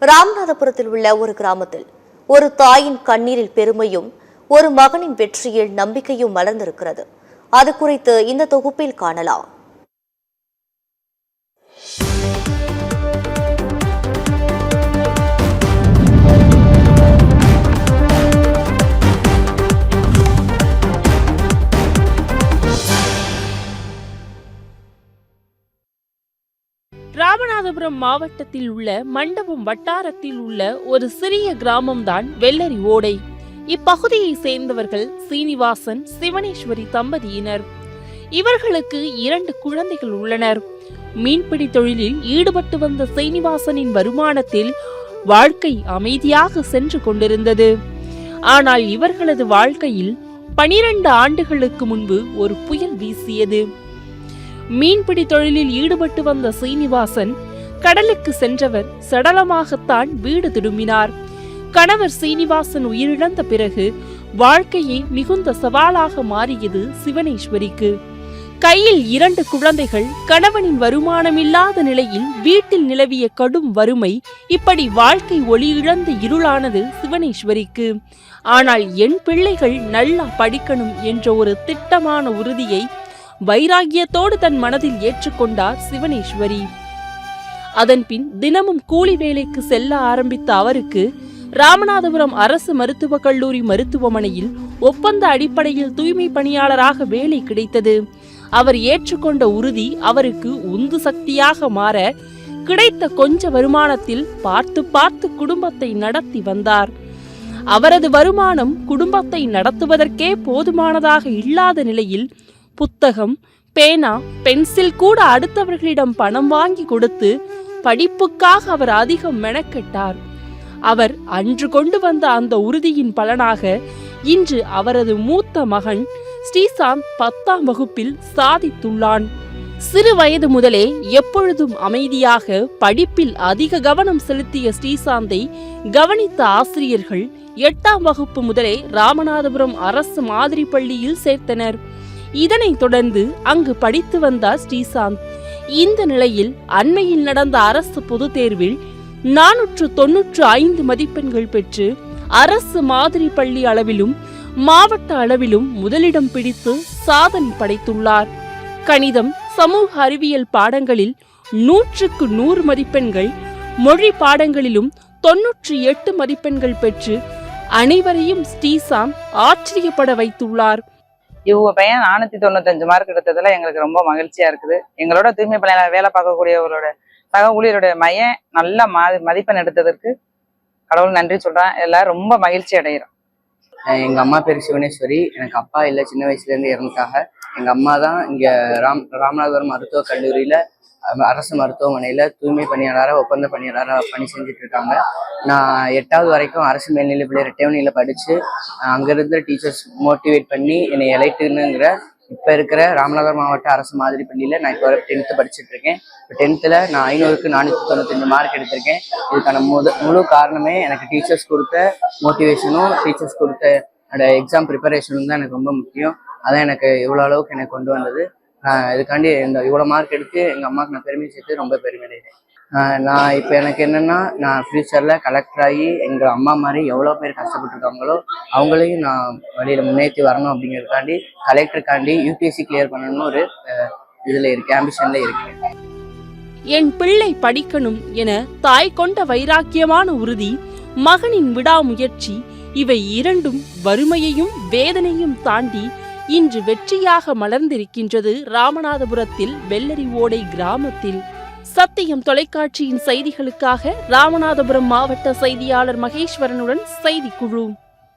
ராமநாதபுரத்தில் உள்ள ஒரு கிராமத்தில் ஒரு தாயின் கண்ணீரில் பெருமையும் ஒரு மகனின் வெற்றியில் நம்பிக்கையும் மலர்ந்திருக்கிறது. அது குறித்து இந்த தொகுப்பில் காணலாம். ராமநாதபுரம் மாவட்டத்தில் உள்ள மண்டபம் வட்டாரத்தில் உள்ள ஒரு சிறிய கிராமம்தான் வெள்ளரி ஓடை. இப்பகுதியை சேர்ந்தவர்கள் சீனிவாசன், சிவனேஸ்வரி தம்பதியினர். இவர்களுக்கு 2 குழந்தைகள் உள்ளனர். மீன்பிடி தொழிலில் ஈடுபட்டு வந்த சீனிவாசனின் வருமானத்தில் வாழ்க்கை அமைதியாக சென்று கொண்டிருந்தது. ஆனால் இவர்களது வாழ்க்கையில் 12 ஆண்டுகளுக்கு முன்பு ஒரு புயல் வீசியது. மீன்பிடி தொழிலில் ஈடுபட்டு வந்த சீனிவாசன் கடலுக்கு சென்றவர் சடலமாகத்தான் வீடு திரும்பினார். கணவர் சீனிவாசன் உயிரிழந்த பிறகு வாழ்க்கையை மிகுந்த சவாலாக மாறியது சிவனேஸ்வரிக்கு. கையில் 2 குழந்தைகள், கணவனின் வருமானம் இல்லாத நிலையில் வீட்டில் நிலவிய கடும் வறுமை, இப்படி வாழ்க்கை ஒளியிழந்த இருளானது சிவனேஸ்வரிக்கு. ஆனால் என் பிள்ளைகள் நல்லா படிக்கணும் என்ற ஒரு திட்டமான உறுதியை வைராகியத்தோடு தன் மனதில் ஏற்றுக்கொண்டார் சிவனேஸ்வரி. அதன்பின் தினமும் கூலி வேலைக்கு செல்ல ஆரம்பித்த அவருக்கு ராமநாதபுரம் அரசு மருத்துவக் கல்லூரி மருத்துவமனையில் ஒப்பந்த அடிப்படையில் தூய்மை பணியாளராக வேலை கிடைத்தது. அவர் ஏற்றுக்கொண்ட உறுதி அவருக்கு உந்து சக்தியாக மாற, கிடைத்த கொஞ்ச வருமானத்தில் பார்த்து குடும்பத்தை நடத்தி வந்தார். அவரது வருமானம் குடும்பத்தை நடத்துவதற்கே போதுமானதாக இல்லாத நிலையில் புத்தகம், பேனா, பென்சில் கூட அடுத்தவர்களிடம் பணம் வாங்கி கொடுத்து படிப்புக்காக அவர் அதிகம் மெனக்கெட்டார். அவர் அன்று கொண்டு வந்த அந்த உறுதியின் பலனாக இன்று அவரது மூத்த மகன் ஸ்ரீசாந்த் 10ஆம் வகுப்பில் சாதித்துள்ளான். சிறு வயது முதலே எப்பொழுதும் அமைதியாக படிப்பில் அதிக கவனம் செலுத்திய ஸ்ரீசாந்தை கவனித்த ஆசிரியர்கள் 8ஆம் வகுப்பு முதலே ராமநாதபுரம் அரசு மாதிரி பள்ளியில் சேர்த்தனர். இதனைத் தொடர்ந்து அங்கு படித்து வந்தார் ஸ்ரீசாந்த். இந்த நிலையில் அண்மையில் நடந்த அரசு பொதுத் தேர்வில் 495 மதிப்பெண்கள் பெற்று அரசு மாதிரி பள்ளி அளவிலும் மாவட்ட அளவிலும் முதலிடம் பிடித்து சாதனை படைத்துள்ளார். கணிதம், சமூக அறிவியல் பாடங்களில் 100க்கு 100 மதிப்பெண்கள், மொழி பாடங்களிலும் 98 மதிப்பெண்கள் பெற்று அனைவரையும் ஸ்ரீசாந்த் ஆச்சரியப்பட வைத்துள்ளார். இவங்க பையன் 495 மார்க் எடுத்ததுல எங்களுக்கு ரொம்ப மகிழ்ச்சியா இருக்குது. எங்களோட தூய்மை பணியாளர் வேலை பார்க்கக்கூடியவர்களோட சக ஊழியருடைய மையன் நல்ல மதிப்பெண் எடுத்ததற்கு கடவுள் நன்றி சொல்றேன். எல்லாரும் ரொம்ப மகிழ்ச்சி அடைகிறோம். எங்க அம்மா பேர் சிவனேஸ்வரி. எனக்கு அப்பா இல்லை, சின்ன வயசுல இருந்து இறந்துட்டாங்க. எங்க அம்மா தான் இங்க ராமநாதபுரம் மருத்துவக் கல்லூரியில அரசு மருத்துவமனையில தூய்மை பணியாளராக ஒப்பந்த பணியாளராக பணி செஞ்சுட்டு இருக்காங்க. நான் 8வது வரைக்கும் அரசு மேல்நிலைப்பள்ளி ரெட்டவனியில படிச்சு அங்கிருந்த டீச்சர்ஸ் மோட்டிவேட் பண்ணி என்னை எலைட்டுங்கிற இப்ப இருக்கிற ராமநாதபுரம் மாவட்ட அரசு மாதிரி பள்ளியில நான் இப்போ 10th படிச்சுட்டு இருக்கேன். இப்போ 10th நான் 500க்கு 495 மார்க் எடுத்திருக்கேன். இதுக்கான முழு காரணமே எனக்கு டீச்சர்ஸ் கொடுத்த மோட்டிவேஷனும் டீச்சர்ஸ் கொடுத்த எக்ஸாம் ப்ரிப்பரேஷனும் தான் எனக்கு ரொம்ப முக்கியம். அதான் எனக்கு இவ்வளோ அளவுக்கு எனக்கு கொண்டு வந்தது. நான் இதுக்காண்டி இவ்வளோ மார்க் எடுத்து எங்கள் அம்மாவுக்கு நான் பெருமை சேர்த்து ரொம்ப பெருமை அடைகிறேன். நான் இப்போ எனக்கு என்னென்னா, நான் ஃப்யூச்சரில் கலெக்டர் ஆகி எங்கள் அம்மா மாதிரி எவ்வளோ பேர் கஷ்டப்பட்டுருக்காங்களோ அவங்களையும் நான் வழியில் முன்னேற்றி வரணும் அப்படிங்கிறதுக்காண்டி கலெக்டருக்காண்டி யூபிஎஸ்சி கிளியர் பண்ணணும்னு ஒரு இதில் இருக்கு, ஆம்பிஷனில் இருக்கேன். என் பிள்ளை படிக்கணும் என தாய் கொண்ட வைராக்கியமான உறுதி, மகனின் விடாமுயற்சி, இவை இரண்டும் வறுமையையும் வேதனையும் தாண்டி இன்று வெற்றியாக மலர்ந்திருக்கின்றது ராமநாதபுரத்தில் வெள்ளரி ஓடை கிராமத்தில். சத்தியம் தொலைக்காட்சியின் செய்திகளுக்காக ராமநாதபுரம் மாவட்ட செய்தியாளர் மகேஸ்வரனுடன் செய்திக்குழு.